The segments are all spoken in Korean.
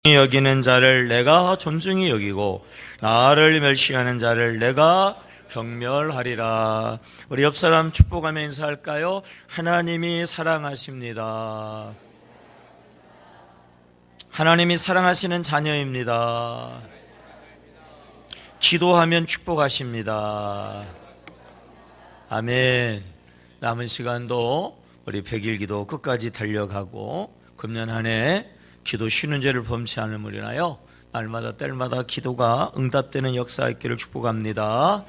여기는 자를 내가 존중히 여기고 나를 멸시하는 자를 내가 경멸하리라. 우리 옆 사람 축복하며 인사할까요? 하나님이 사랑하십니다. 하나님이 사랑하시는 자녀입니다. 기도하면 축복하십니다. 아멘. 남은 시간도 우리 100일 기도 끝까지 달려가고 금년 한 해 기도 쉬는 죄를 범치 않으므리나요, 날마다 때마다 기도가 응답되는 역사 있기를 축복합니다.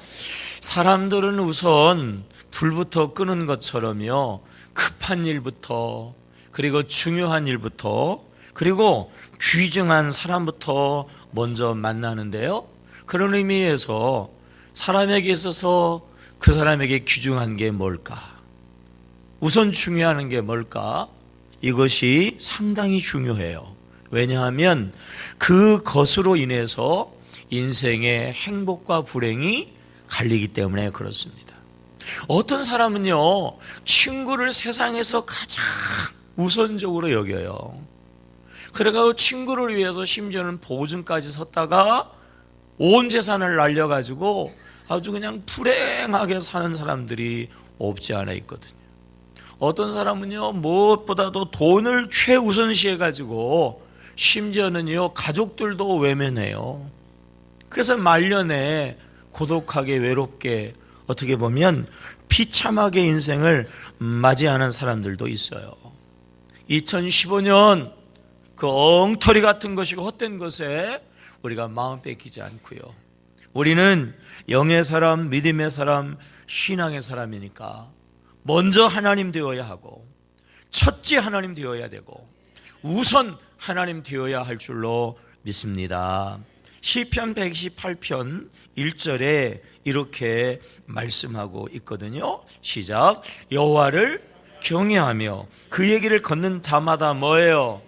사람들은 우선 불부터 끄는 것처럼요, 급한 일부터, 그리고 중요한 일부터, 그리고 귀중한 사람부터 먼저 만나는데요, 그런 의미에서 사람에게 있어서 그 사람에게 귀중한 게 뭘까? 우선 중요한 게 뭘까? 이것이 상당히 중요해요. 왜냐하면 그것으로 인해서 인생의 행복과 불행이 갈리기 때문에 그렇습니다. 어떤 사람은요, 친구를 세상에서 가장 우선적으로 여겨요. 그래가지고 친구를 위해서 심지어는 보증까지 섰다가 온 재산을 날려가지고 아주 그냥 불행하게 사는 사람들이 없지 않아 있거든요. 어떤 사람은요, 무엇보다도 돈을 최우선시해가지고 심지어는요, 가족들도 외면해요. 그래서 말년에 고독하게 외롭게, 어떻게 보면 비참하게 인생을 맞이하는 사람들도 있어요. 2015년 그 엉터리 같은 것이고 헛된 것에 우리가 마음 뺏기지 않고요, 우리는 영의 사람, 믿음의 사람, 신앙의 사람이니까 먼저 하나님 되어야 하고, 첫째 하나님 되어야 되고, 우선 하나님 되어야 할 줄로 믿습니다. 시편 128편 1절에 이렇게 말씀하고 있거든요. 시작. 여호와를 경외하며 그 얘기를 걷는 자마다 뭐예요?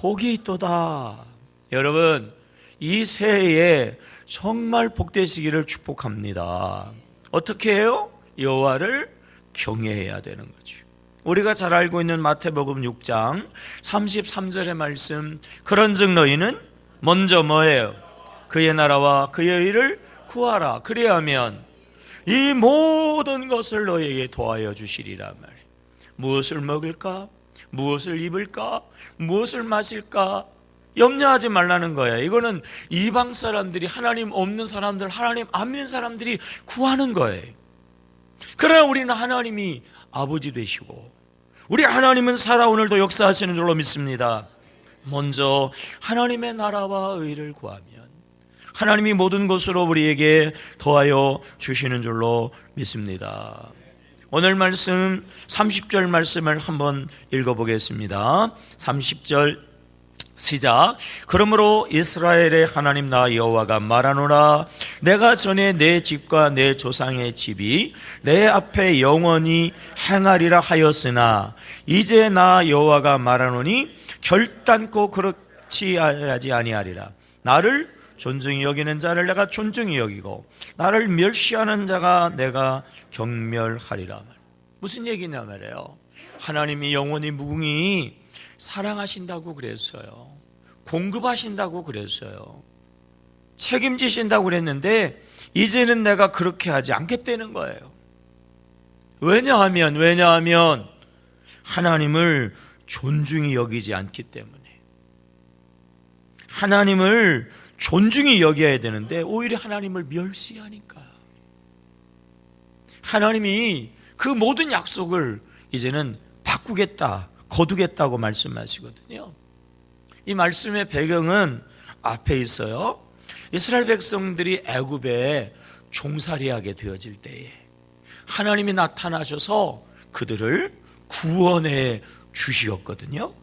복이 있도다. 여러분, 이 새해에 정말 복되시기를 축복합니다. 어떻게 해요? 여호와를 경외해야 되는 거죠. 우리가 잘 알고 있는 마태복음 6장 33절의 말씀, 그런즉 너희는 먼저 뭐예요? 그의 나라와 그의 의를 구하라. 그리하면 이 모든 것을 너희에게 더하여 주시리라 말이에요. 무엇을 먹을까? 무엇을 입을까? 무엇을 마실까? 염려하지 말라는 거야. 이거는 이방 사람들이, 하나님 없는 사람들, 하나님 안 믿는 사람들이 구하는 거예요. 그러나 우리는 하나님이 아버지 되시고, 우리 하나님은 살아 오늘도 역사하시는 줄로 믿습니다. 먼저 하나님의 나라와 의를 구하면 하나님이 모든 것으로 우리에게 더하여 주시는 줄로 믿습니다. 오늘 말씀 30절 말씀을 한번 읽어보겠습니다. 30절 시작. 그러므로 이스라엘의 하나님 나 여호와가 말하노라. 내가 전에 내 집과 내 조상의 집이 내 앞에 영원히 행하리라 하였으나 이제 나 여호와가 말하노니 결단코 그렇지 하지 아니하리라. 나를 존중히 여기는 자를 내가 존중히 여기고 나를 멸시하는 자가 내가 경멸하리라. 무슨 얘기냐 말이에요. 하나님이 영원히 무궁히 사랑하신다고 그랬어요. 공급하신다고 그랬어요. 책임지신다고 그랬는데 이제는 내가 그렇게 하지 않겠다는 거예요. 왜냐하면 하나님을 존중히 여기지 않기 때문에. 하나님을 존중히 여겨야 되는데 오히려 하나님을 멸시하니까. 하나님이 그 모든 약속을 이제는 바꾸겠다, 거두겠다고 말씀하시거든요. 이 말씀의 배경은 앞에 있어요. 이스라엘 백성들이 애굽에 종살이하게 되어질 때에 하나님이 나타나셔서 그들을 구원해 주시었거든요.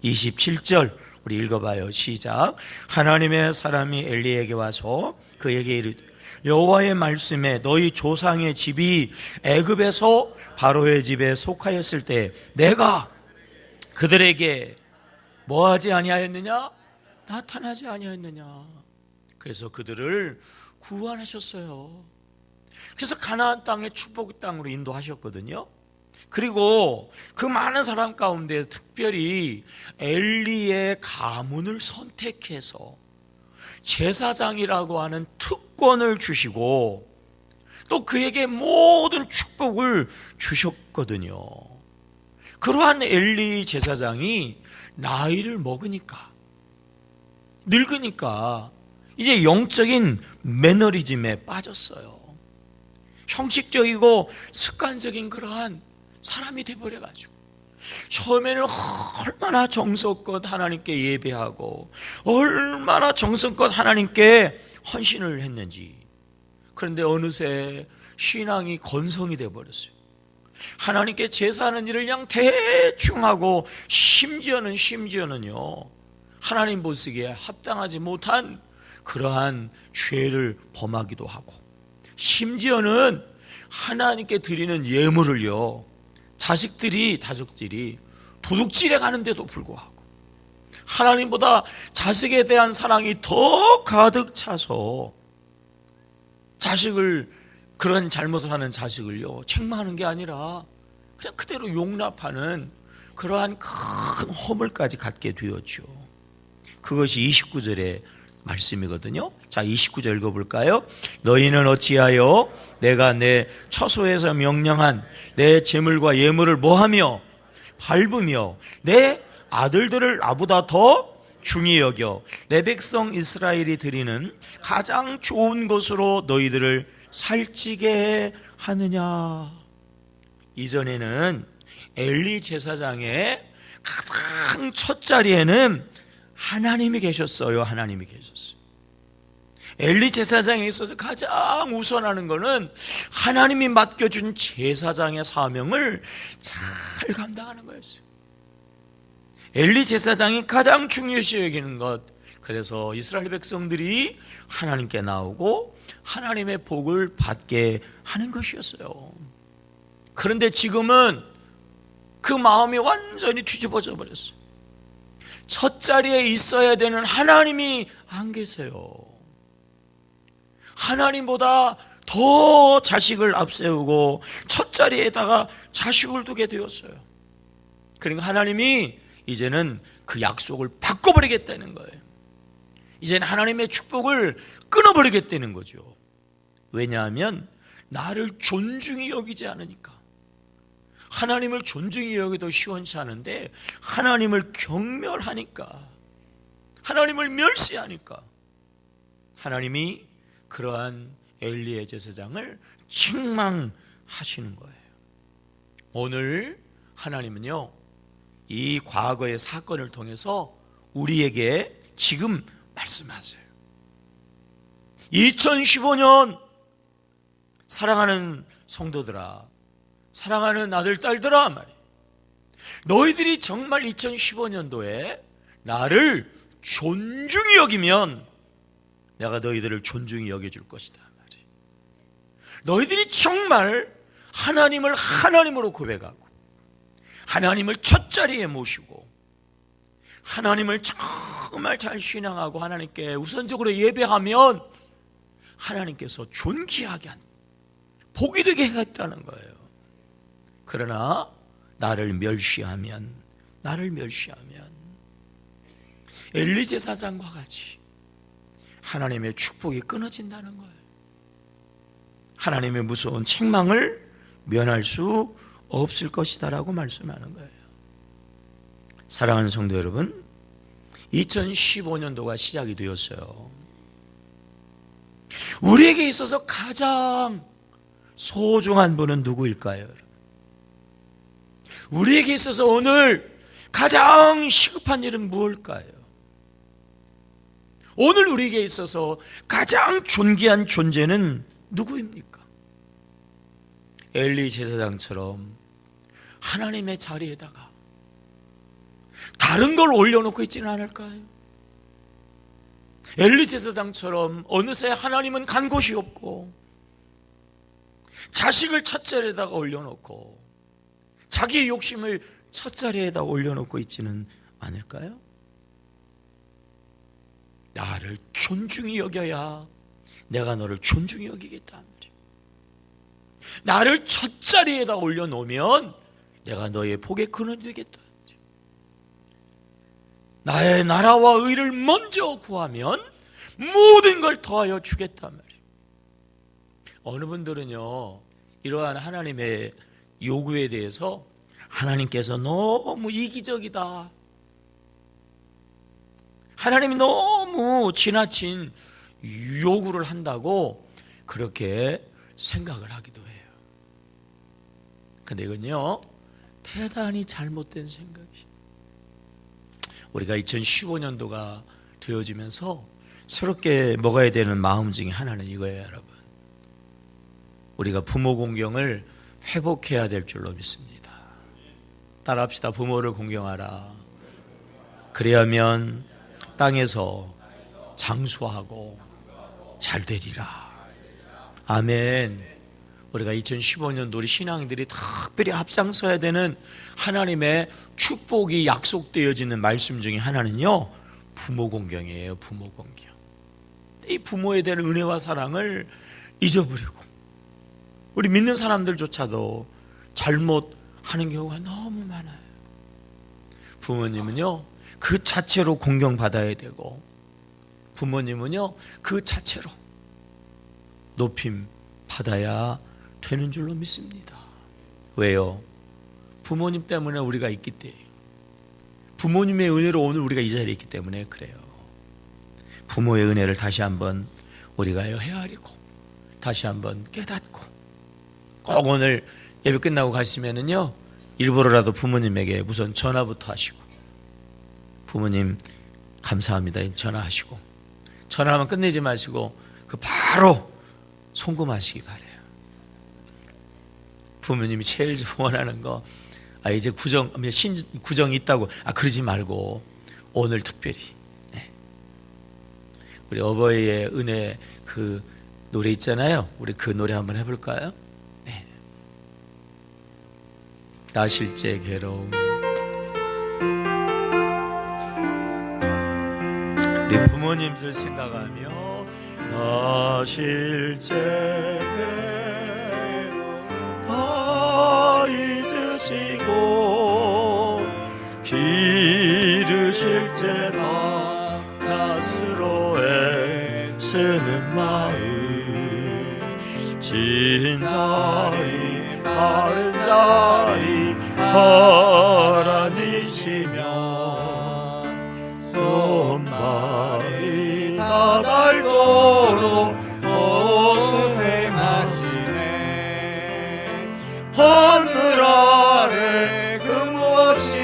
27절 우리 읽어봐요. 시작. 하나님의 사람이 엘리에게 와서 그에게 이르되 여호와의 말씀에 너희 조상의 집이 애굽에서 바로의 집에 속하였을 때 내가 그들에게 뭐하지 아니하였느냐? 나타나지 아니하였느냐? 그래서 그들을 구원하셨어요. 그래서 가나안 땅의 축복 땅으로 인도하셨거든요. 그리고 그 많은 사람 가운데 특별히 엘리의 가문을 선택해서 제사장이라고 하는 특권을 주시고 또 그에게 모든 축복을 주셨거든요. 그러한 엘리 제사장이 나이를 먹으니까, 늙으니까 이제 영적인 매너리즘에 빠졌어요. 형식적이고 습관적인 그러한 사람이 돼버려가지고 처음에는 얼마나 정성껏 하나님께 예배하고 얼마나 정성껏 하나님께 헌신을 했는지, 그런데 어느새 신앙이 건성이 돼버렸어요. 하나님께 제사하는 일을 그냥 대충 하고 심지어는요 하나님 보시기에 합당하지 못한 그러한 죄를 범하기도 하고, 심지어는 하나님께 드리는 예물을요 자식들이 도둑질해 가는데도 불구하고 하나님보다 자식에 대한 사랑이 더 가득 차서 자식을, 그런 잘못을 하는 자식을요 책망하는 게 아니라 그냥 그대로 용납하는 그러한 큰 허물까지 갖게 되었죠. 그것이 29절의 말씀이거든요. 자, 29절 읽어볼까요? 너희는 어찌하여 내가 내 처소에서 명령한 내 제물과 예물을 뭐하며 밟으며 내 아들들을 나보다 더 중히 여겨 내 백성 이스라엘이 드리는 가장 좋은 것으로 너희들을 살찌게 하느냐. 이전에는 엘리 제사장의 가장 첫 자리에는 하나님이 계셨어요. 하나님이 계셨어요. 엘리 제사장에 있어서 가장 우선하는 것은 하나님이 맡겨준 제사장의 사명을 잘 감당하는 거였어요. 엘리 제사장이 가장 중요시 여기는 것, 그래서 이스라엘 백성들이 하나님께 나오고 하나님의 복을 받게 하는 것이었어요. 그런데 지금은 그 마음이 완전히 뒤집어져 버렸어요. 첫 자리에 있어야 되는 하나님이 안 계세요. 하나님보다 더 자식을 앞세우고 첫 자리에다가 자식을 두게 되었어요. 그러니까 하나님이 이제는 그 약속을 바꿔버리겠다는 거예요. 이제는 하나님의 축복을 끊어버리겠다는 거죠. 왜냐하면 나를 존중히 여기지 않으니까. 하나님을 존중히 여기도 시원치 않은데 하나님을 경멸하니까, 하나님을 멸시하니까 하나님이 그러한 엘리의 제사장을 책망하시는 거예요. 오늘 하나님은요 이 과거의 사건을 통해서 우리에게 지금 말씀하세요. 2015년 사랑하는 성도들아, 사랑하는 아들 딸들아 말이야, 너희들이 정말 2015년도에 나를 존중히 여기면 내가 너희들을 존중히 여겨줄 것이다 말이야. 너희들이 정말 하나님을 하나님으로 고백하고 하나님을 첫 자리에 모시고 하나님을 정말 잘 신앙하고 하나님께 우선적으로 예배하면 하나님께서 존귀하게 한 복이 되게 하겠다는 거예요. 그러나 나를 멸시하면 엘리 제사장과 같이 하나님의 축복이 끊어진다는 거예요. 하나님의 무서운 책망을 면할 수 없을 것이다라고 말씀하는 거예요. 사랑하는 성도 여러분, 2015년도가 시작이 되었어요. 우리에게 있어서 가장 소중한 분은 누구일까요? 우리에게 있어서 오늘 가장 시급한 일은 무엇일까요? 오늘 우리에게 있어서 가장 존귀한 존재는 누구입니까? 엘리 제사장처럼 하나님의 자리에다가 다른 걸 올려놓고 있지는 않을까요? 엘리 제사장처럼 어느새 하나님은 간 곳이 없고 자식을 첫 자리에다가 올려놓고 자기의 욕심을 첫 자리에다 올려놓고 있지는 않을까요? 나를 존중히 여겨야 내가 너를 존중히 여기겠다. 나를 첫 자리에다 올려놓으면 내가 너의 복의 근원이 되겠다. 나의 나라와 의를 먼저 구하면 모든 걸 더하여 주겠단 말이에요. 어느 분들은요, 이러한 하나님의 요구에 대해서 하나님께서 너무 이기적이다, 하나님이 너무 지나친 요구를 한다고 그렇게 생각을 하기도 해요. 근데 이건요, 대단히 잘못된 생각이에요. 우리가 2015년도가 되어지면서 새롭게 먹어야 되는 마음 중에 하나는 이거예요, 여러분. 우리가 부모 공경을 회복해야 될 줄로 믿습니다. 따라합시다. 부모를 공경하라. 그래야면 땅에서 장수하고 잘 되리라. 아멘. 우리가 2015년도 우리 신앙인들이 특별히 앞장서야 되는 하나님의 축복이 약속되어지는 말씀 중에 하나는요, 부모 공경이에요. 부모 공경. 이 부모에 대한 은혜와 사랑을 잊어버리고 우리 믿는 사람들조차도 잘못하는 경우가 너무 많아요. 부모님은요, 그 자체로 공경받아야 되고 부모님은요, 그 자체로 높임 받아야 되는 줄로 믿습니다. 왜요? 부모님 때문에 우리가 있기 때문에, 부모님의 은혜로 오늘 우리가 이 자리에 있기 때문에 그래요. 부모의 은혜를 다시 한번 우리가 헤아리고 다시 한번 깨닫고, 꼭 오늘 예배 끝나고 가시면은요, 일부러라도 부모님에게 우선 전화부터 하시고, 부모님 감사합니다 전화하시고, 전화하면 끝내지 마시고 그 바로 송금하시기 바래요. 부모님이 제일 원하는 거, 이제 구정이 있다고 그러지 말고 오늘 특별히, 우리 어버이의 은혜 그 노래 있잖아요. 우리 그 노래 한번 해볼까요? 네. 나 실제 괴로움. 우리 부모님들 생각하며 나 실제 괴로움 다 잊으시고 기르실 때나 낯으로 애쓰는 마음, 진자리 바른 자리 하나니시며 손발이 다 닳도록 고생하시네. 하늘 아래 그 무엇이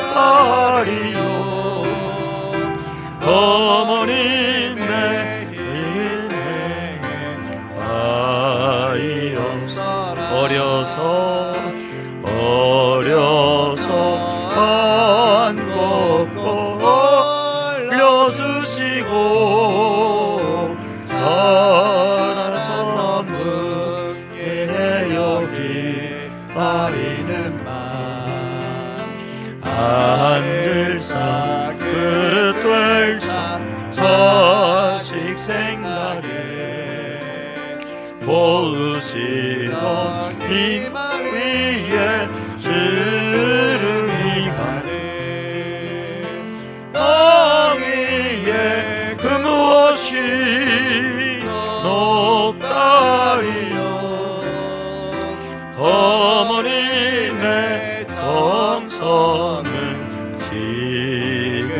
없다리요. 어머님의 인생에 아이 없어 어려서 반갑고 올려주시고 살아서 선물에 여기 따리는 맘, 앉을사 그릇 될사 자식 생각에 보으시던 이 위에 주름이 가네. 땅 위에 그 무엇이 높다리요. 어머님의 정성은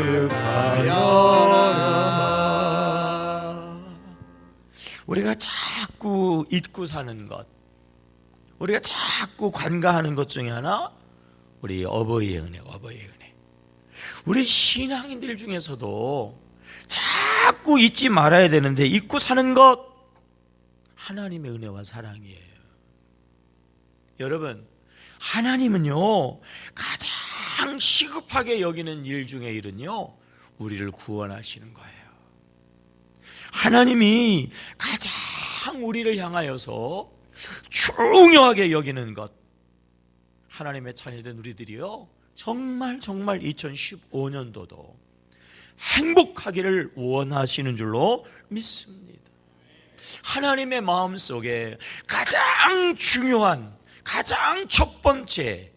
지극하여라. 우리가 자꾸 잊고 사는 것, 우리가 자꾸 관가하는 것 중에 하나, 우리 어버이의 은혜, 어버이의 은혜. 우리 신앙인들 중에서도 자꾸 잊지 말아야 되는데 잊고 사는 것, 하나님의 은혜와 사랑이에요. 여러분, 하나님은요, 가장 시급하게 여기는 일 중에 일은요, 우리를 구원하시는 거예요. 하나님이 가장 우리를 향하여서 중요하게 여기는 것, 하나님의 자녀된 우리들이요, 정말 2015년도도 행복하기를 원하시는 줄로 믿습니다. 하나님의 마음속에 가장 중요한, 가장 첫 번째,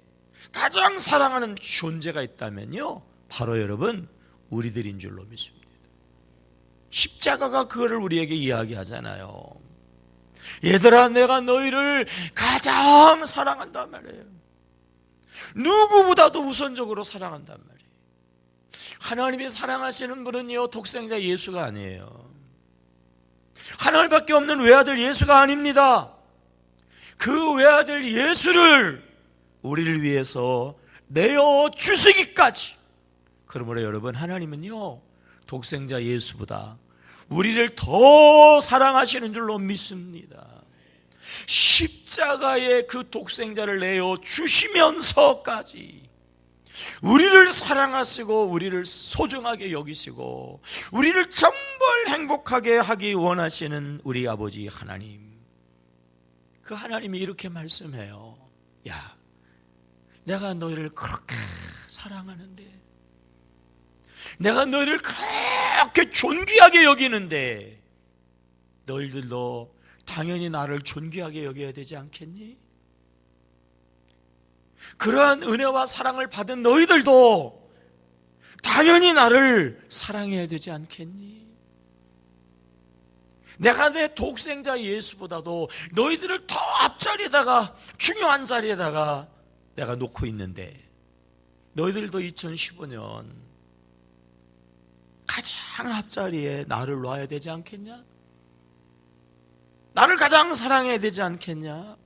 가장 사랑하는 존재가 있다면요, 바로 여러분 우리들인 줄로 믿습니다. 십자가가 그거를 우리에게 이야기하잖아요. 얘들아, 내가 너희를 가장 사랑한단 말이에요. 누구보다도 우선적으로 사랑한단 말이에요. 하나님이 사랑하시는 분은요, 독생자 예수가 아니에요. 하나님밖에 없는 외아들 예수가 아닙니다. 그 외아들 예수를 우리를 위해서 내어 주시기까지. 그러므로 여러분, 하나님은요, 독생자 예수보다 우리를 더 사랑하시는 줄로 믿습니다. 십자가에 그 독생자를 내어 주시면서까지 우리를 사랑하시고 우리를 소중하게 여기시고 우리를 정말 행복하게 하기 원하시는 우리 아버지 하나님, 그 하나님이 이렇게 말씀해요. 야, 내가 너희를 그렇게 사랑하는데, 내가 너희를 그렇게 존귀하게 여기는데 너희들도 당연히 나를 존귀하게 여겨야 되지 않겠니? 그러한 은혜와 사랑을 받은 너희들도 당연히 나를 사랑해야 되지 않겠니? 내가 내 독생자 예수보다도 너희들을 더 앞자리에다가, 중요한 자리에다가 내가 놓고 있는데 너희들도 2015년 가장 앞자리에 나를 놔야 되지 않겠냐? 나를 가장 사랑해야 되지 않겠냐?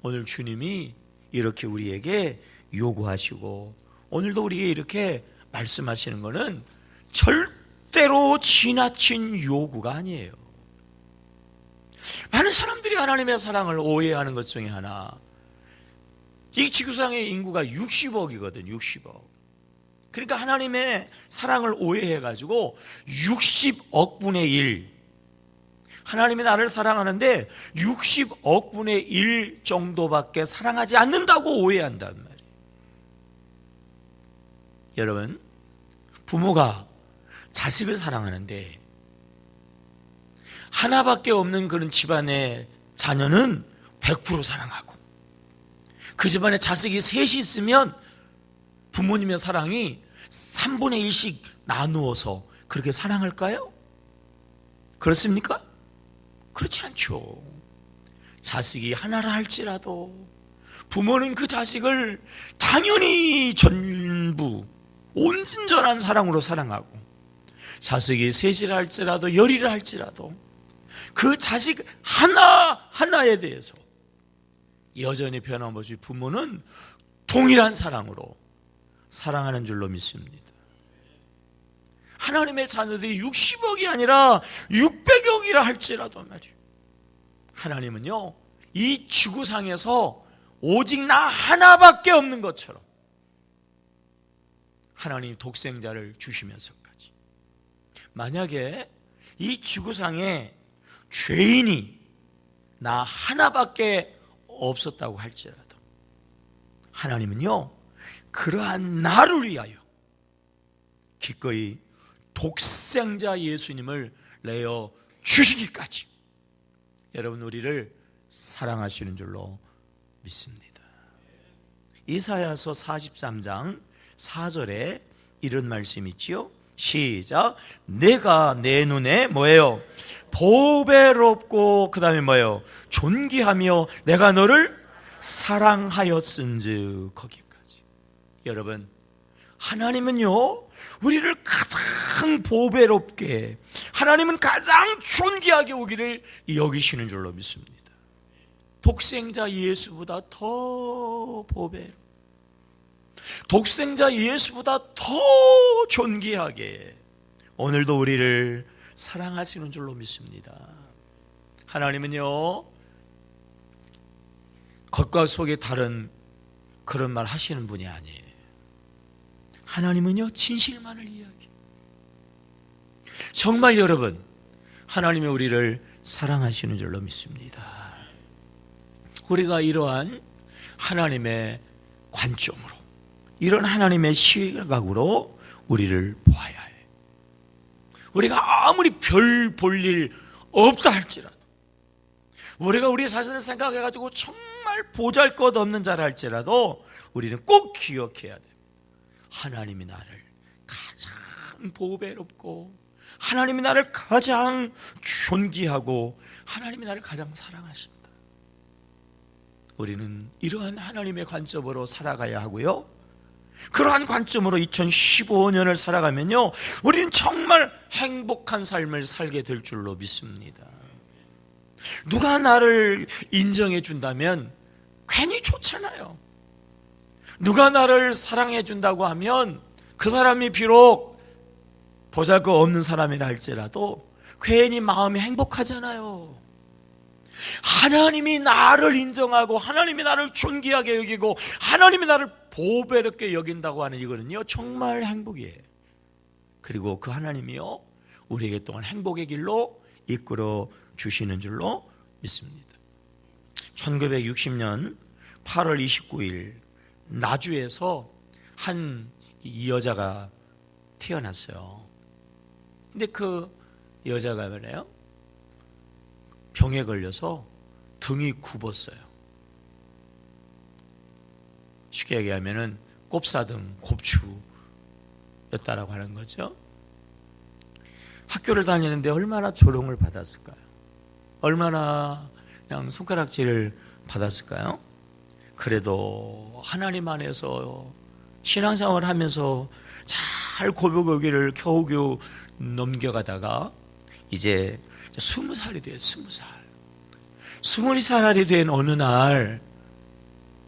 오늘 주님이 이렇게 우리에게 요구하시고 오늘도 우리에게 이렇게 말씀하시는 것은 절대로 지나친 요구가 아니에요. 많은 사람들이 하나님의 사랑을 오해하는 것 중에 하나, 이 지구상의 인구가 60억이거든, 60억. 그러니까 하나님의 사랑을 오해해가지고 60억 분의 1, 하나님이 나를 사랑하는데 60억 분의 1 정도밖에 사랑하지 않는다고 오해한단 말이에요. 여러분, 부모가 자식을 사랑하는데 하나밖에 없는 그런 집안의 자녀는 100% 사랑하고, 그 집안에 자식이 셋이 있으면 부모님의 사랑이 3분의 1씩 나누어서 그렇게 사랑할까요? 그렇습니까? 그렇지 않죠. 자식이 하나라 할지라도 부모는 그 자식을 당연히 전부 온전한 사랑으로 사랑하고, 자식이 셋이라 할지라도 열이라 할지라도 그 자식 하나하나에 대해서 여전히 변함없이 부모는 동일한 사랑으로 사랑하는 줄로 믿습니다. 하나님의 자녀들이 60억이 아니라 600억이라 할지라도 말이에요, 하나님은요, 이 지구상에서 오직 나 하나밖에 없는 것처럼 하나님 독생자를 주시면서까지, 만약에 이 지구상에 죄인이 나 하나밖에 없었다고 할지라도 하나님은요, 그러한 나를 위하여 기꺼이 독생자 예수님을 내어 주시기까지 여러분 우리를 사랑하시는 줄로 믿습니다. 이사야서 43장 4절에 이런 말씀이 있지요. 시작. 내가 내 눈에 뭐예요? 보배롭고 그 다음에 뭐예요? 존귀하며 내가 너를 사랑하였은즉. 거기까지. 여러분, 하나님은요, 우리를 가장 보배롭게, 하나님은 가장 존귀하게 오기를 여기시는 줄로 믿습니다. 독생자 예수보다 더 보배롭, 독생자 예수보다 더 존귀하게 오늘도 우리를 사랑하시는 줄로 믿습니다. 하나님은요, 겉과 속이 다른 그런 말 하시는 분이 아니에요. 하나님은요, 진실만을 이야기해요. 정말 여러분, 하나님이 우리를 사랑하시는 줄로 믿습니다. 우리가 이러한 하나님의 관점으로, 이런 하나님의 시각으로 우리를 보아야 해. 우리가 아무리 별 볼 일 없다 할지라도, 우리가 우리 자신을 생각해가지고 정말 보잘것없는 자라 할지라도 우리는 꼭 기억해야 돼. 하나님이 나를 가장 보배롭고, 하나님이 나를 가장 존귀하고, 하나님이 나를 가장 사랑하십니다. 우리는 이러한 하나님의 관점으로 살아가야 하고요, 그러한 관점으로 2015년을 살아가면요, 우리는 정말 행복한 삶을 살게 될 줄로 믿습니다. 누가 나를 인정해 준다면 괜히 좋잖아요. 누가 나를 사랑해 준다고 하면 그 사람이 비록 보잘것없는 사람이라 할지라도 괜히 마음이 행복하잖아요. 하나님이 나를 인정하고, 하나님이 나를 존귀하게 여기고, 하나님이 나를 보배롭게 여긴다고 하는 이거는요, 정말 행복이에요. 그리고 그 하나님이요, 우리에게 또한 행복의 길로 이끌어 주시는 줄로 믿습니다. 1960년 8월 29일 나주에서 한 여자가 태어났어요. 근데 그 여자가 말이에요, 병에 걸려서 등이 굽었어요. 쉽게 얘기하면은 꼽사등, 곱추였다라고 하는 거죠. 학교를 다니는데 얼마나 조롱을 받았을까요? 얼마나 그냥 손가락질을 받았을까요? 그래도 하나님 안에서 신앙생활을 하면서 잘 고백하기를 겨우겨우 넘겨가다가 이제 20살이 돼요. 20살. 20살이 된 어느 날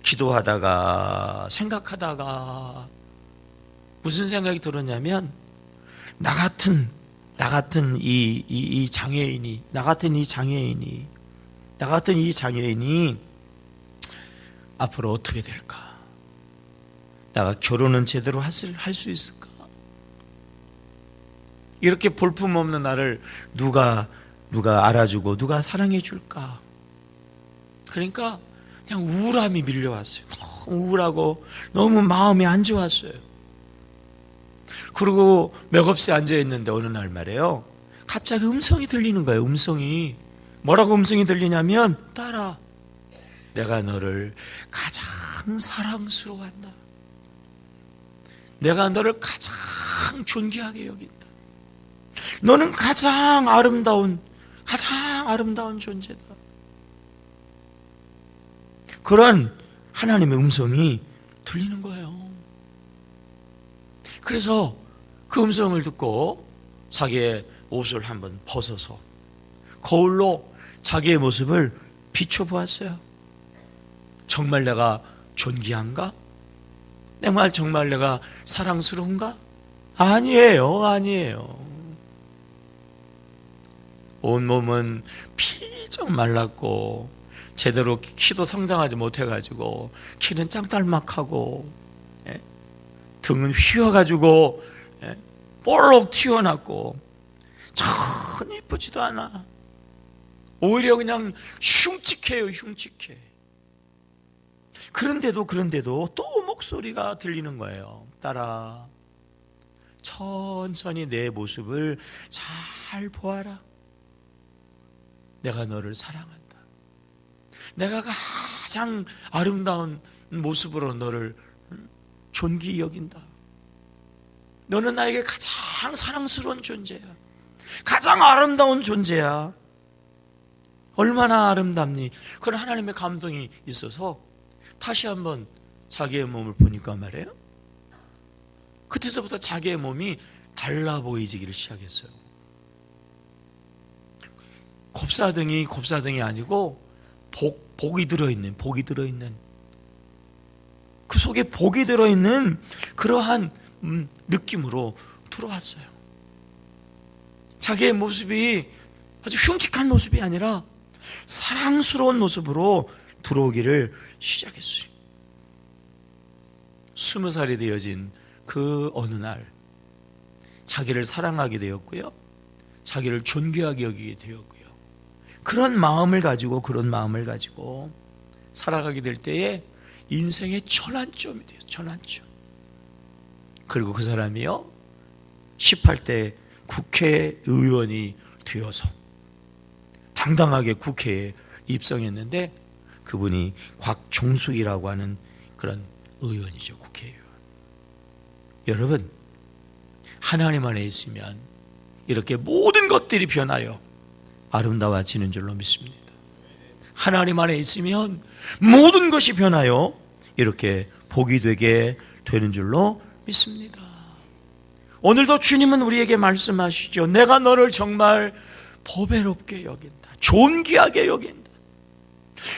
기도하다가 생각하다가 무슨 생각이 들었냐면, 나 같은 이 장애인이 앞으로 어떻게 될까? 내가 결혼은 제대로 할 수 있을까? 이렇게 볼품없는 나를 누가 알아주고 누가 사랑해 줄까? 그러니까 그냥 우울함이 밀려왔어요. 너무 우울하고 너무 마음이 안 좋았어요. 그리고 맥없이 앉아있는데 어느 날 말이에요, 갑자기 음성이 들리는 거예요. 음성이 뭐라고 음성이 들리냐면, 딸아, 내가 너를 가장 사랑스러워한다. 내가 너를 가장 존귀하게 여긴다. 너는 가장 아름다운 존재다. 그런 하나님의 음성이 들리는 거예요. 그래서 그 음성을 듣고 자기의 옷을 한번 벗어서 거울로 자기의 모습을 비춰보았어요. 정말 내가 존귀한가? 정말 내가 사랑스러운가? 아니에요. 온몸은 피쩍 말랐고 제대로 키도 성장하지 못해가지고 키는 짱딸막하고 등은 휘어가지고 볼록 튀어났고 전 이쁘지도 않아. 오히려 그냥 흉측해요. 그런데도 또 목소리가 들리는 거예요. 딸아, 천천히 내 모습을 잘 보아라. 내가 너를 사랑한다. 내가 가장 아름다운 모습으로 너를 존귀히 여긴다. 너는 나에게 가장 사랑스러운 존재야. 가장 아름다운 존재야. 얼마나 아름답니? 그런 하나님의 감동이 있어서 다시 한번 자기의 몸을 보니까 말이에요, 그때서부터 자기의 몸이 달라 보이기를 시작했어요. 곱사등이 아니고 복이 들어있는 그 속에 복이 들어있는 그러한 느낌으로 들어왔어요. 자기의 모습이 아주 흉측한 모습이 아니라 사랑스러운 모습으로 들어오기를 시작했어요. 20살이 되어진 그 어느 날 자기를 사랑하게 되었고요, 자기를 존귀하게 여기게 되었고요, 그런 마음을 가지고 살아가게 될 때에 인생의 전환점이 돼요. 전환점. 그리고 그 사람이요, 18대 국회의원이 되어서 당당하게 국회에 입성했는데 그분이 곽종숙이라고 하는 그런 의원이죠. 국회의원. 여러분, 하나님 안에 있으면 이렇게 모든 것들이 변하여 아름다워지는 줄로 믿습니다. 하나님 안에 있으면 모든 것이 변하여 이렇게 복이 되게 되는 줄로 믿습니다. 오늘도 주님은 우리에게 말씀하시죠. 내가 너를 정말 보배롭게 여긴다. 존귀하게 여긴다.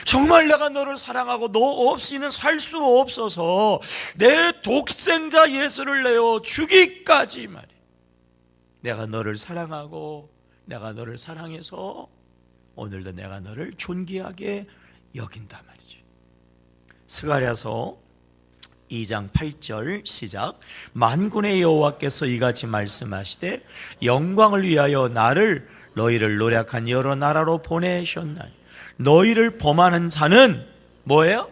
정말 내가 너를 사랑하고 너 없이는 살 수 없어서 내 독생자 예수를 내어 주기까지 말이야. 내가 너를 사랑하고 내가 너를 사랑해서 오늘도 내가 너를 존귀하게 여긴다 말이죠. 스가랴서 2장 8절 시작. 만군의 여호와께서 이같이 말씀하시되 영광을 위하여 나를 너희를 노력한 여러 나라로 보내셨나니 너희를 범하는 자는 뭐예요?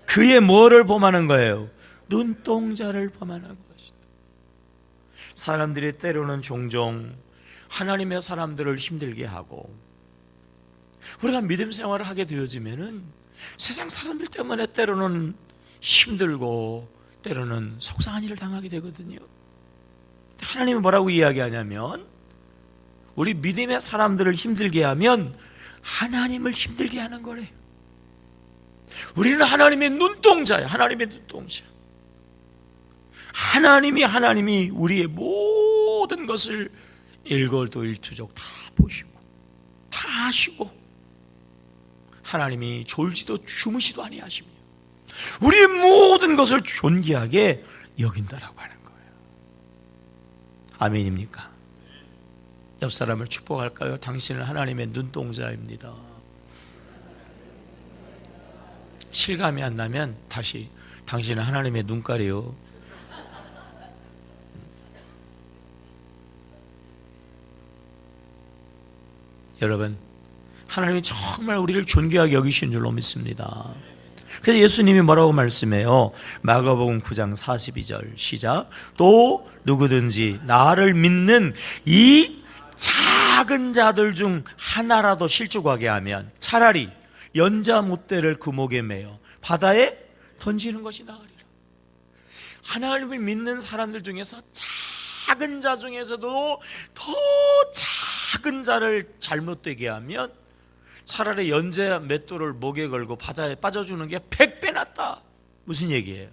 그의 뭐를 범하는 거예요? 눈동자를 범하는 것이다. 사람들이 때로는 종종 하나님의 사람들을 힘들게 하고 우리가 믿음 생활을 하게 되어지면은 세상 사람들 때문에 때로는 힘들고 때로는 속상한 일을 당하게 되거든요. 하나님이 뭐라고 이야기하냐면 우리 믿음의 사람들을 힘들게 하면 하나님을 힘들게 하는 거래요. 우리는 하나님의 눈동자예요. 하나님의 눈동자. 하나님이 우리의 모든 것을 일거일투족 다 보시고 다 아시고 하나님이 졸지도 주무시도 아니하시며 우리의 모든 것을 존귀하게 여긴다라고 하는 거예요. 아멘입니까? 옆 사람을 축복할까요? 당신은 하나님의 눈동자입니다. 실감이 안 나면 다시 당신은 하나님의 눈깔이요. 여러분, 하나님이 정말 우리를 존귀하게 여기신 줄로 믿습니다. 그래서 예수님이 뭐라고 말씀해요? 마가복음 9장 42절 시작. 또 누구든지 나를 믿는 이 작은 자들 중 하나라도 실족하게 하면 차라리 연자 못대를 그 목에 매어 바다에 던지는 것이 나으리라. 하나님을 믿는 사람들 중에서 작은 자 중에서도 더 작은 자를 잘못되게 하면 차라리 연자 맷돌을 목에 걸고 바다에 빠져주는 게 100배 낫다. 무슨 얘기예요?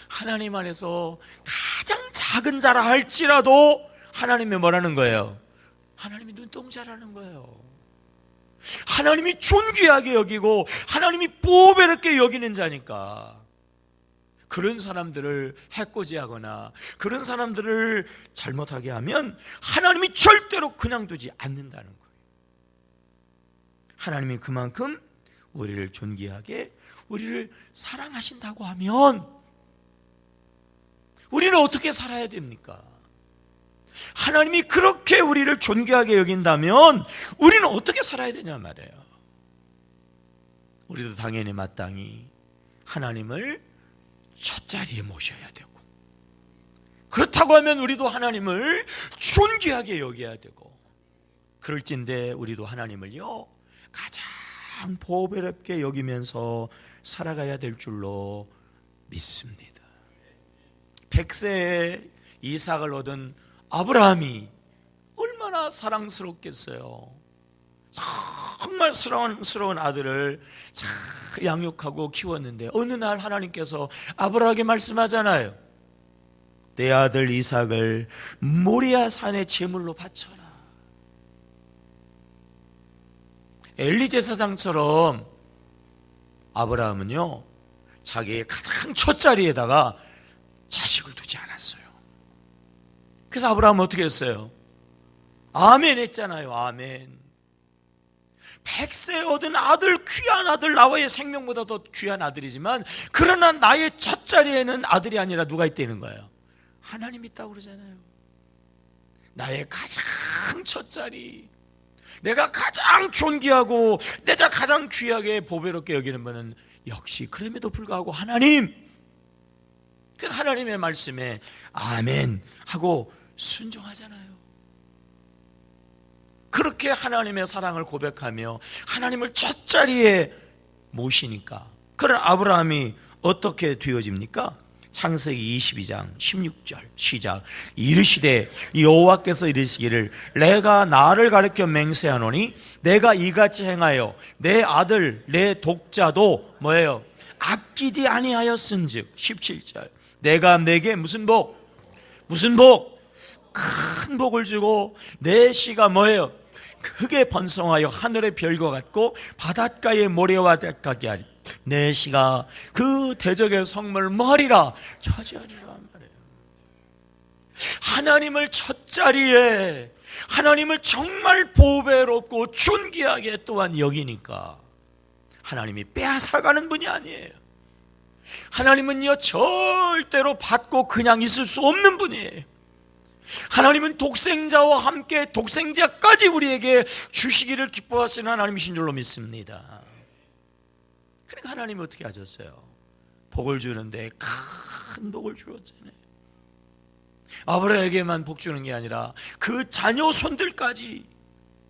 하나님 안에서 가장 작은 자라 할지라도 하나님이 뭐라는 거예요? 하나님이 눈동자라는 거예요. 하나님이 존귀하게 여기고 하나님이 보배롭게 여기는 자니까 그런 사람들을 해코지하거나 그런 사람들을 잘못하게 하면 하나님이 절대로 그냥 두지 않는다는 거예요. 하나님이 그만큼 우리를 존귀하게 우리를 사랑하신다고 하면 우리는 어떻게 살아야 됩니까? 하나님이 그렇게 우리를 존귀하게 여긴다면 우리는 어떻게 살아야 되냐 말이에요. 우리도 당연히 마땅히 하나님을 첫 자리에 모셔야 되고 그렇다고 하면 우리도 하나님을 존귀하게 여겨야 되고 그럴진데 우리도 하나님을요 가장 보배롭게 여기면서 살아가야 될 줄로 믿습니다. 100세에 이삭을 얻은 아브라함이 얼마나 사랑스럽겠어요. 정말 사랑스러운 아들을 잘 양육하고 키웠는데 어느 날 하나님께서 아브라함에게 말씀하잖아요. 내 아들 이삭을 모리아 산에 제물로 바쳐라. 엘리 제사장처럼 아브라함은요 자기의 가장 첫 자리에다가 자식을 두지 않았어요. 그래서 아브라함은 어떻게 했어요? 아멘 했잖아요. 아멘. 100세 얻은 아들, 귀한 아들, 나와의 생명보다 더 귀한 아들이지만 그러나 나의 첫 자리에는 아들이 아니라 누가 있다는 거예요? 하나님 있다고 그러잖아요. 나의 가장 첫 자리, 내가 가장 존귀하고 내가 가장 귀하게 보배롭게 여기는 분은 역시 그럼에도 불구하고 하나님, 그 하나님의 말씀에 아멘 하고 순종하잖아요. 그렇게 하나님의 사랑을 고백하며 하나님을 첫자리에 모시니까, 그런 아브라함이 어떻게 되어집니까? 창세기 22장 16절 시작. 이르시되 여호와께서 이르시기를 내가 나를 가리켜 맹세하노니 내가 이같이 행하여 내 아들 내 독자도 뭐예요? 아끼지 아니하였은즉. 17절 내가 내게 무슨 복? 큰 복을 주고 내 씨가 뭐예요? 크게 번성하여 하늘의 별과 같고 바닷가의 모래와 같게 하리. 내 씨가 그 대적의 성문을 뭐하리라? 차지하리라 말이에요. 하나님을 첫자리에, 하나님을 정말 보배롭고 존귀하게 또한 여기니까 하나님이 빼앗아가는 분이 아니에요. 하나님은요 절대로 받고 그냥 있을 수 없는 분이에요. 하나님은 독생자와 함께 독생자까지 우리에게 주시기를 기뻐하시는 하나님이신 줄로 믿습니다. 그러니까 하나님이 어떻게 하셨어요? 복을 주는데 큰 복을 주었잖아요. 아브라함에게만 복 주는 게 아니라 그 자녀 손들까지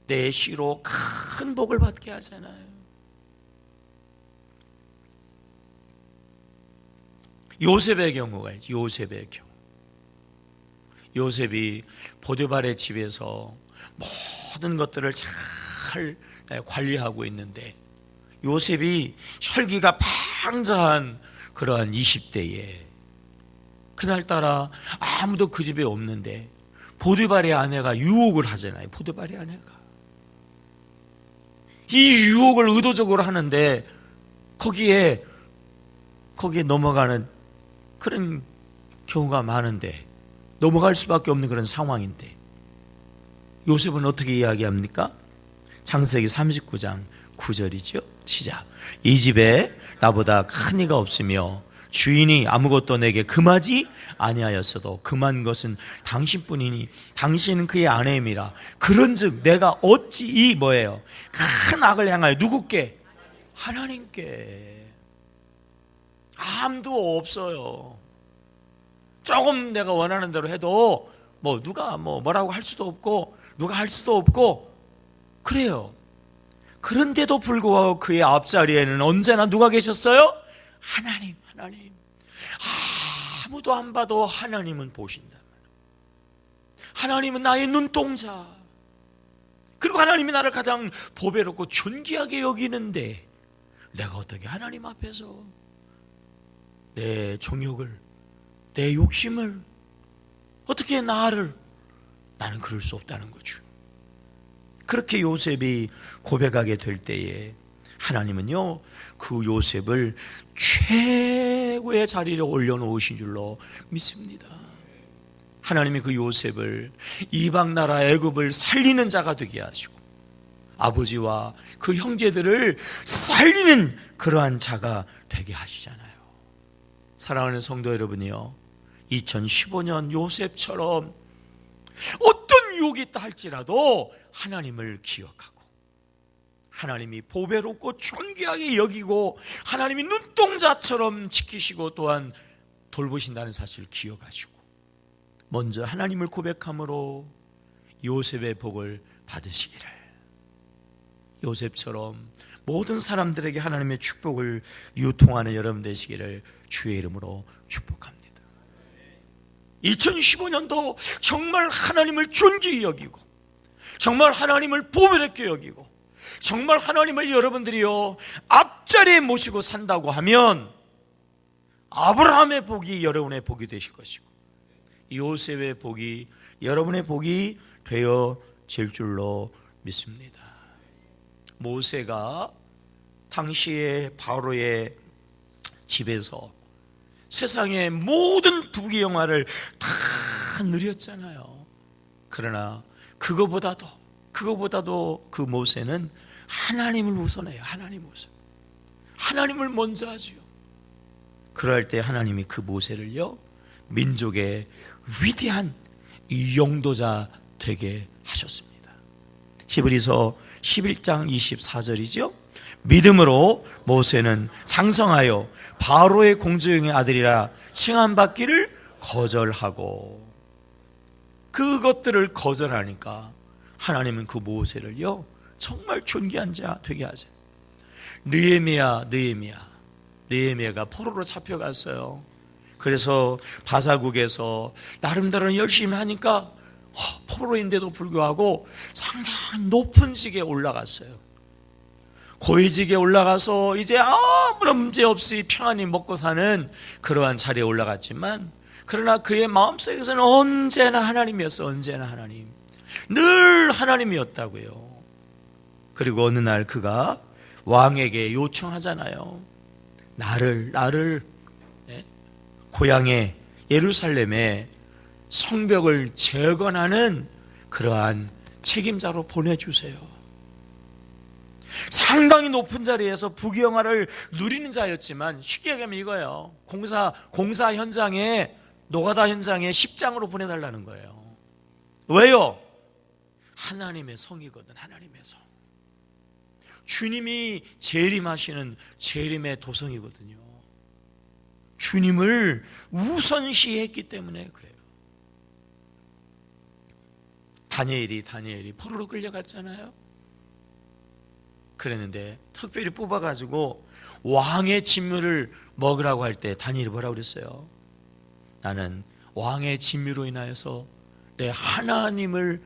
내 씨로 큰 복을 받게 하잖아요. 요셉의 경우가 있죠. 요셉의 경우. 요셉이 보디발의 집에서 모든 것들을 잘 관리하고 있는데, 요셉이 혈기가 방자한 그러한 20대에 그날따라 아무도 그 집에 없는데 보디발의 아내가 유혹을 하잖아요. 보디발의 아내가 이 유혹을 의도적으로 하는데 거기에 넘어가는 그런 경우가 많은데, 넘어갈 수밖에 없는 그런 상황인데 요셉은 어떻게 이야기합니까? 창세기 39장 9절이죠. 시작. 이 집에 나보다 큰 이가 없으며 주인이 아무것도 내게 금하지 아니하였어도 금한 것은 당신뿐이니 당신은 그의 아내임이라. 그런즉 내가 어찌 이 뭐예요? 큰 악을 향하여 누구께? 하나님께. 아무도 없어요. 조금 내가 원하는 대로 해도 누가 뭐라고 할 수도 없고 누가 할 수도 없고 그래요. 그런데도 불구하고 그의 앞자리에는 언제나 누가 계셨어요? 하나님. 아무도 안 봐도 하나님은 보신다. 하나님은 나의 눈동자. 그리고 하나님이 나를 가장 보배롭고 존귀하게 여기는데 내가 어떻게 하나님 앞에서 내 정욕을, 내 욕심을 어떻게 나는 그럴 수 없다는 거죠. 그렇게 요셉이 고백하게 될 때에 하나님은요 그 요셉을 최고의 자리에 올려놓으신 줄로 믿습니다. 하나님이 그 요셉을 이방 나라 애굽을 살리는 자가 되게 하시고 아버지와 그 형제들을 살리는 그러한 자가 되게 하시잖아요. 사랑하는 성도 여러분이요, 2015년 요셉처럼 어떤 유혹이 있다 할지라도 하나님을 기억하고 하나님이 보배롭고 존귀하게 여기고 하나님이 눈동자처럼 지키시고 또한 돌보신다는 사실을 기억하시고 먼저 하나님을 고백함으로 요셉의 복을 받으시기를, 요셉처럼 모든 사람들에게 하나님의 축복을 유통하는 여러분 되시기를 주의 이름으로 축복합니다. 2015년도 정말 하나님을 존귀히 여기고 정말 하나님을 보배롭게 여기고 정말 하나님을 여러분들이요 앞자리에 모시고 산다고 하면 아브라함의 복이 여러분의 복이 되실 것이고 요셉의 복이 여러분의 복이 되어질 줄로 믿습니다. 모세가 당시에 바로의 집에서 세상의 모든 부귀영화를 다 누렸잖아요. 그러나 그거보다도 그 모세는 하나님을 우선해요. 하나님을 먼저 하지요. 그럴 때 하나님이 그 모세를요 민족의 위대한 영도자 되게 하셨습니다. 히브리서 11장 24절이죠. 믿음으로 모세는 장성하여 바로의 공주의 아들이라 칭함받기를 거절하고, 그것들을 거절하니까 하나님은 그 모세를요 정말 존귀한 자 되게 하세요. 느헤미야가 포로로 잡혀갔어요. 그래서 바사국에서 나름대로 열심히 하니까 포로인데도 불구하고 상당히 높은 직에 올라갔어요. 고위직에 올라가서 이제 아무런 문제 없이 평안히 먹고 사는 그러한 자리에 올라갔지만, 그러나 그의 마음속에서는 언제나 하나님이었어. 언제나 하나님, 늘 하나님이었다고요. 그리고 어느 날 그가 왕에게 요청하잖아요. 나를 고향에 예루살렘에 성벽을 재건하는 그러한 책임자로 보내주세요. 상당히 높은 자리에서 부귀영화를 누리는 자였지만, 쉽게 얘기하면 이거예요. 공사 현장에, 노가다 현장에 십장으로 보내달라는 거예요. 왜요? 하나님의 성이거든. 하나님의 성. 주님이 재림하시는 재림의 도성이거든요. 주님을 우선시했기 때문에 그래요. 다니엘이 포로로 끌려갔잖아요. 그랬는데 특별히 뽑아가지고 왕의 진미를 먹으라고 할 때 다니엘이 뭐라고 그랬어요? 나는 왕의 진미로 인하여서 내 하나님의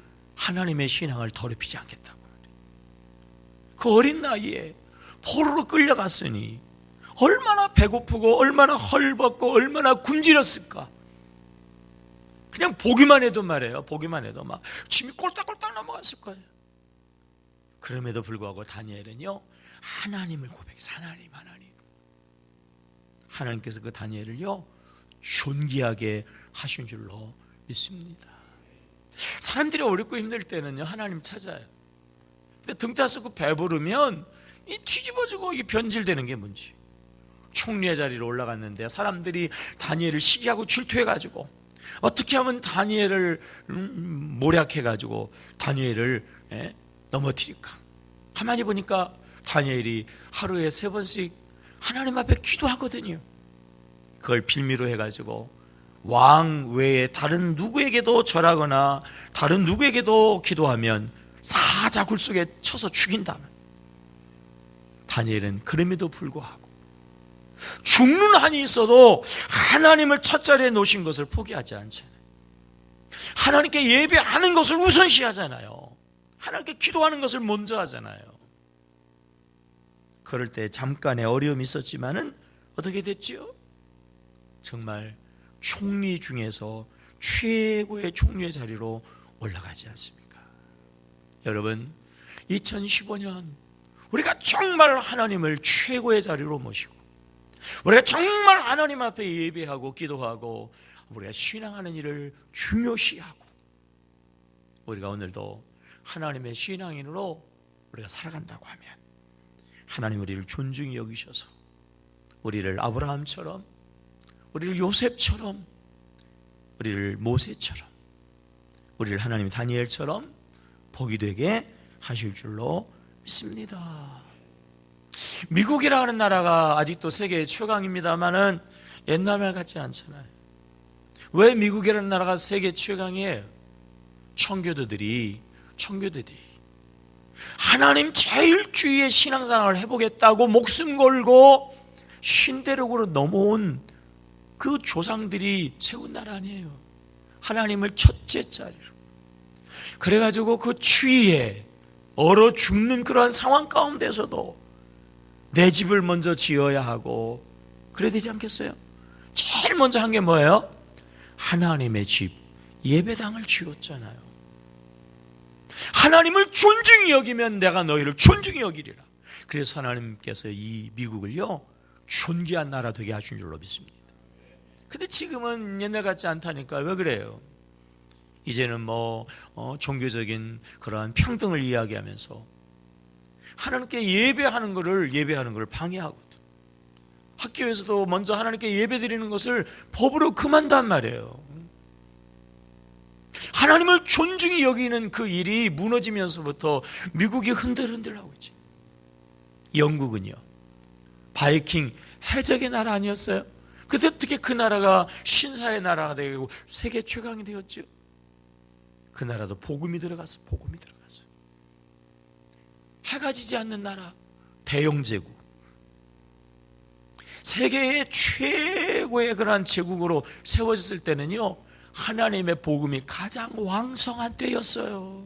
신앙을 더럽히지 않겠다고. 그 어린 나이에 포로로 끌려갔으니 얼마나 배고프고 얼마나 헐벗고 얼마나 굶주렸을까. 그냥 보기만 해도 말이에요. 보기만 해도 막 침이 꼴딱꼴딱 넘어갔을 거예요. 그럼에도 불구하고 다니엘은요 하나님을 고백해서 하나님께서 그 다니엘을요 존귀하게 하신 줄로 믿습니다. 사람들이 어렵고 힘들 때는요 하나님 찾아요. 근데 등 따스고 배부르면 이 뒤집어지고 이게 변질되는 게 뭔지. 총리의 자리로 올라갔는데 사람들이 다니엘을 시기하고 질투해가지고 어떻게 하면 다니엘을 모략해가지고 다니엘을 넘어뜨릴까. 가만히 보니까 다니엘이 하루에 3번씩 하나님 앞에 기도하거든요. 그걸 빌미로 해가지고 왕 외에 다른 누구에게도 절하거나 다른 누구에게도 기도하면 사자 굴속에 쳐서 죽인다. 다니엘은 그럼에도 불구하고 죽는 한이 있어도 하나님을 첫자리에 놓으신 것을 포기하지 않잖아요. 하나님께 예배하는 것을 우선시하잖아요. 하나님께 기도하는 것을 먼저 하잖아요. 그럴 때 잠깐의 어려움이 있었지만은 어떻게 됐지요? 정말 총리 중에서 최고의 총리의 자리로 올라가지 않습니까? 여러분, 2015년 우리가 정말 하나님을 최고의 자리로 모시고 우리가 정말 하나님 앞에 예배하고 기도하고 우리가 신앙하는 일을 중요시하고 우리가 오늘도 하나님의 신앙인으로 우리가 살아간다고 하면 하나님 우리를 존중히 여기셔서 우리를 아브라함처럼, 우리를 요셉처럼, 우리를 모세처럼, 우리를 하나님 다니엘처럼 복이 되게 하실 줄로 믿습니다. 미국이라는 나라가 아직도 세계 최강입니다만은 옛날 같지 않잖아요. 왜 미국이라는 나라가 세계 최강이에요? 청교도들이 하나님 제일주의의 신앙생활을 해보겠다고 목숨 걸고 신대륙으로 넘어온 그 조상들이 세운 나라 아니에요. 하나님을 첫째 자리로. 그래가지고 그 추위에 얼어 죽는 그러한 상황 가운데서도 내 집을 먼저 지어야 하고 그래야 되지 않겠어요? 제일 먼저 한 게 뭐예요? 하나님의 집, 예배당을 지었잖아요. 하나님을 존중히 여기면 내가 너희를 존중히 여기리라. 그래서 하나님께서 이 미국을요 존귀한 나라 되게 하신 줄로 믿습니다. 근데 지금은 옛날 같지 않다니까. 왜 그래요? 이제는 종교적인 그러한 평등을 이야기하면서 하나님께 예배하는 것을 방해하거든. 학교에서도 먼저 하나님께 예배드리는 것을 법으로 금한단 말이에요. 하나님을 존중히 여기는 그 일이 무너지면서부터 미국이 흔들흔들하고 있지. 영국은요, 바이킹 해적의 나라 아니었어요? 그때 어떻게 그 나라가 신사의 나라가 되고 세계 최강이 되었죠? 그 나라도 복음이 들어갔어. 복음이 들어갔어. 해가 지지 않는 나라, 대영제국, 세계의 최고의 그러한 제국으로 세워졌을 때는요, 하나님의 복음이 가장 왕성한 때였어요.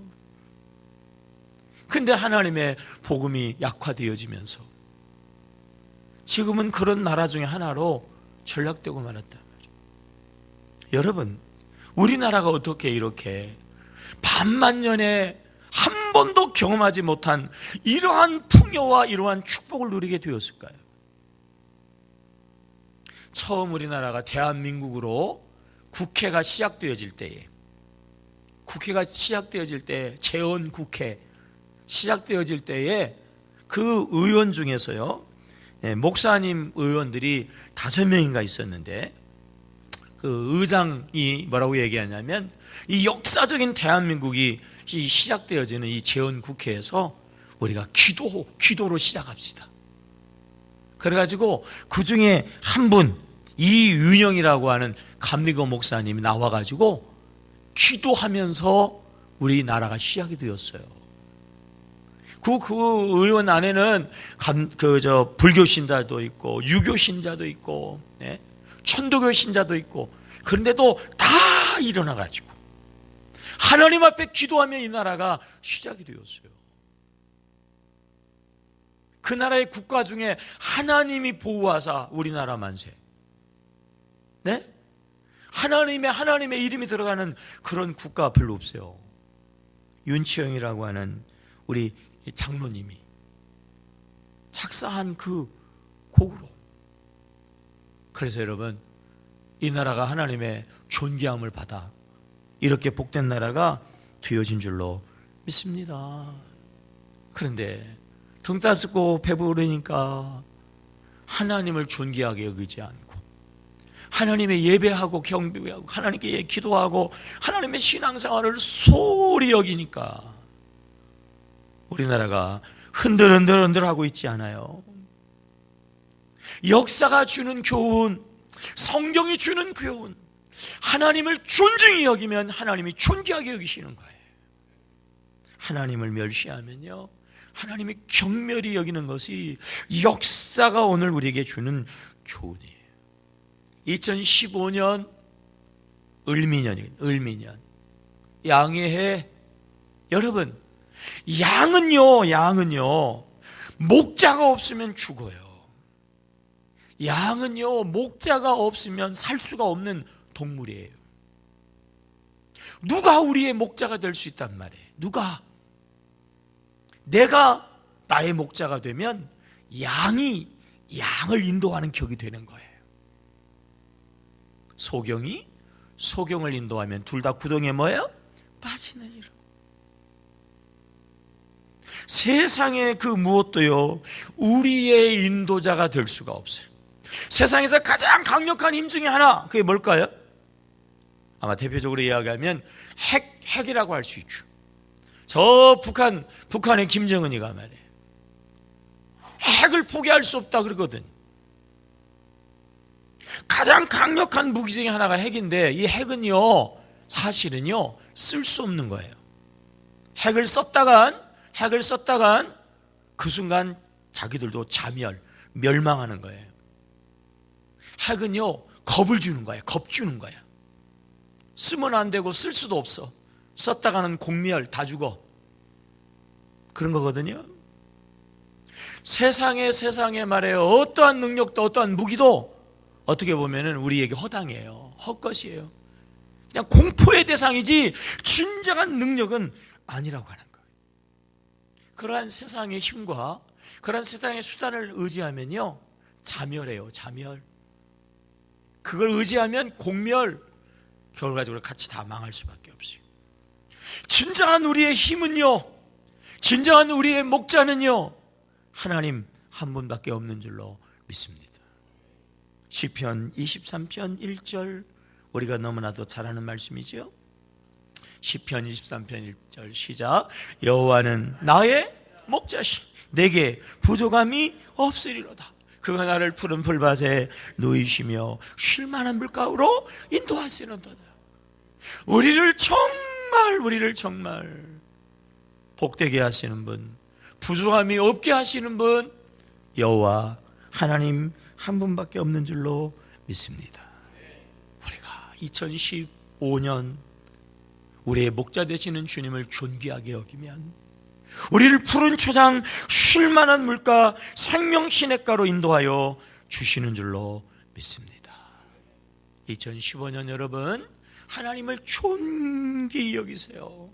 근데 하나님의 복음이 약화되어지면서 지금은 그런 나라 중에 하나로 전락되고 말았단 말이에요. 여러분, 우리나라가 어떻게 이렇게 반만년에 한 번도 경험하지 못한 이러한 풍요와 이러한 축복을 누리게 되었을까요? 처음 우리나라가 대한민국으로 국회가 시작되어질 때에, 재헌국회 시작되어질 때에 그 의원 중에서요, 목사님 의원들이 5명인가 있었는데, 그 의장이 뭐라고 얘기하냐면, 이 역사적인 대한민국이 시작되어지는 이 재헌국회에서 우리가 기도로 시작합시다. 그래가지고 그 중에 한 분, 이윤영이라고 하는 감리교 목사님이 나와가지고 기도하면서 우리나라가 시작이 되었어요. 그 의원 안에는 불교 신자도 있고 유교 신자도 있고, 네? 천도교 신자도 있고, 그런데도 다 일어나가지고 하나님 앞에 기도하면 이 나라가 시작이 되었어요. 그 나라의 국가 중에 하나님이 보호하사 우리나라 만세, 네? 하나님의 이름이 들어가는 그런 국가 별로 없어요. 윤치영이라고 하는 우리 장로님이 작사한 그 곡으로. 그래서 여러분, 이 나라가 하나님의 존귀함을 받아 이렇게 복된 나라가 되어진 줄로 믿습니다. 그런데 등 따스고 배부르니까 하나님을 존귀하게 여기지 않고, 하나님의 예배하고 경배하고 하나님께 기도하고 하나님의 신앙생활을 소홀히 여기니까 우리나라가 흔들흔들하고 있지 않아요? 역사가 주는 교훈, 성경이 주는 교훈, 하나님을 존중히 여기면 하나님이 존귀하게 여기시는 거예요. 하나님을 멸시하면요, 하나님이 경멸히 여기는 것이 역사가 오늘 우리에게 주는 교훈이에요. 2015년 을미년 양의 해. 여러분, 양은요 목자가 없으면 죽어요. 양은요 목자가 없으면 살 수가 없는 동물이에요. 누가 우리의 목자가 될 수 있단 말이에요? 누가? 내가 나의 목자가 되면 양이 양을 인도하는 격이 되는 거예요. 소경이 소경을 인도하면 둘 다 구덩이에 뭐예요? 빠지느니라. 세상의 그 무엇도요 우리의 인도자가 될 수가 없어요. 세상에서 가장 강력한 힘 중에 하나, 그게 뭘까요? 아마 대표적으로 이야기하면 핵이라고 할 수 있죠. 저 북한의 김정은이가 말이에요, 핵을 포기할 수 없다 그러거든. 가장 강력한 무기 중에 하나가 핵인데, 이 핵은요 사실은요 쓸 수 없는 거예요. 핵을 썼다간 그 순간 자기들도 멸망하는 거예요. 핵은요 겁을 주는 거예요. 겁 주는 거예요. 쓰면 안 되고 쓸 수도 없어. 썼다가는 공멸, 다 죽어. 그런 거거든요. 세상에 말해요, 어떠한 능력도 어떠한 무기도 어떻게 보면은 우리에게 허당이에요. 헛것이에요. 그냥 공포의 대상이지 진정한 능력은 아니라고 하는 거예요. 그러한 세상의 힘과 그러한 세상의 수단을 의지하면요 자멸해요. 자멸. 그걸 의지하면 공멸, 결과적으로 같이 다 망할 수밖에 없어요. 진정한 우리의 힘은요, 진정한 우리의 목자는요 하나님 한 분밖에 없는 줄로 믿습니다. 시편 23편 1절, 우리가 너무나도 잘 아는 말씀이죠. 시편 23편 1절 시작. 여호와는 나의 목자시, 내게 부족함이 없으리로다. 그가 나를 푸른 풀밭에 누이시며 쉴만한 물가로 인도하시는도다. 우리를 정말 정말 우리를 정말 복되게 하시는 분, 부족함이 없게 하시는 분, 여호와 하나님 한 분밖에 없는 줄로 믿습니다. 우리가 2015년 우리의 목자 되시는 주님을 존귀하게 여기면 우리를 푸른 초장 쉴만한 물가 생명 시냇가로 인도하여 주시는 줄로 믿습니다. 2015년 여러분, 하나님을 존귀히 여기세요.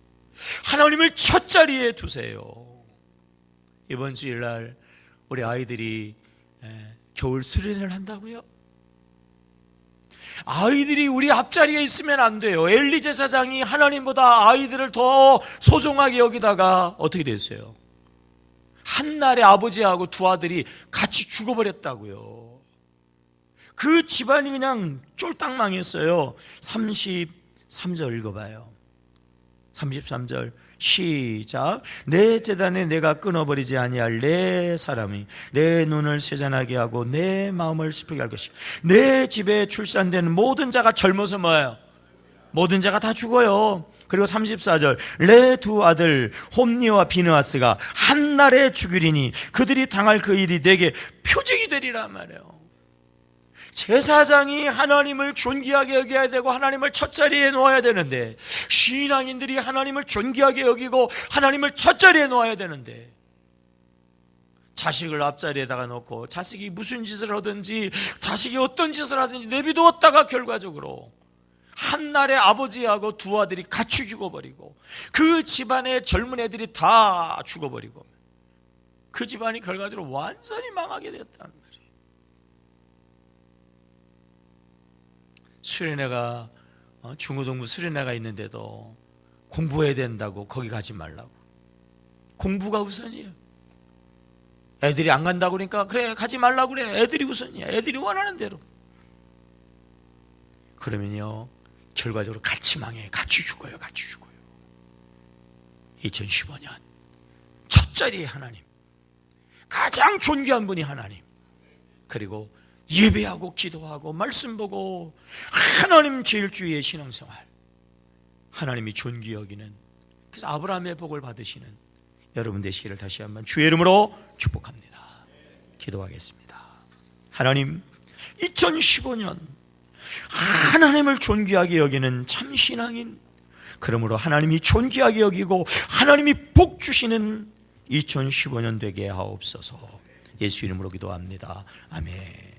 하나님을 첫 자리에 두세요. 이번 주일날 우리 아이들이 겨울 수련회를 한다고요? 아이들이 우리 앞자리에 있으면 안 돼요. 엘리 제사장이 하나님보다 아이들을 더 소중하게 여기다가 어떻게 됐어요? 한날에 아버지하고 두 아들이 같이 죽어버렸다고요. 그 집안이 그냥 쫄딱 망했어요. 33절 읽어봐요. 33절 시작. 내 제단에 내가 끊어버리지 아니할 내 사람이 내 눈을 세잔하게 하고 내 마음을 슬프게 할 것이. 내 집에 출산되는 모든 자가 젊어서 뭐예요? 모든 자가 다 죽어요. 그리고 34절 내 두 아들 홈니와 비느하스가 한날에 죽으리니 그들이 당할 그 일이 내게 표징이 되리라 말이에요. 제사장이 하나님을 존귀하게 여겨야 되고 하나님을 첫자리에 놓아야 되는데, 신앙인들이 하나님을 존귀하게 여기고 하나님을 첫자리에 놓아야 되는데, 자식을 앞자리에다가 놓고 자식이 무슨 짓을 하든지 자식이 어떤 짓을 하든지 내비두었다가 결과적으로 한날에 아버지하고 두 아들이 같이 죽어버리고 그 집안의 젊은 애들이 다 죽어버리고 그 집안이 결과적으로 완전히 망하게 되었다는 거예요. 수련회가 중고등부 수련회가 있는데도 공부해야 된다고 거기 가지 말라고. 공부가 우선이에요. 애들이 안 간다고 그러니까 그래 가지 말라고 그래. 애들이 우선이야. 애들이 원하는 대로. 그러면요 결과적으로 같이 망해. 같이 죽어요. 같이 죽어요. 2015년 첫 자리에 하나님, 가장 존귀한 분이 하나님, 그리고 예배하고 기도하고 말씀 보고 하나님 제일주의의 신앙생활, 하나님이 존귀 여기는, 그래서 아브라함의 복을 받으시는 여러분 되시기를 다시 한번 주의 이름으로 축복합니다. 기도하겠습니다. 하나님, 2015년 하나님을 존귀하게 여기는 참 신앙인, 그러므로 하나님이 존귀하게 여기고 하나님이 복 주시는 2015년 되게 하옵소서. 예수 이름으로 기도합니다. 아멘.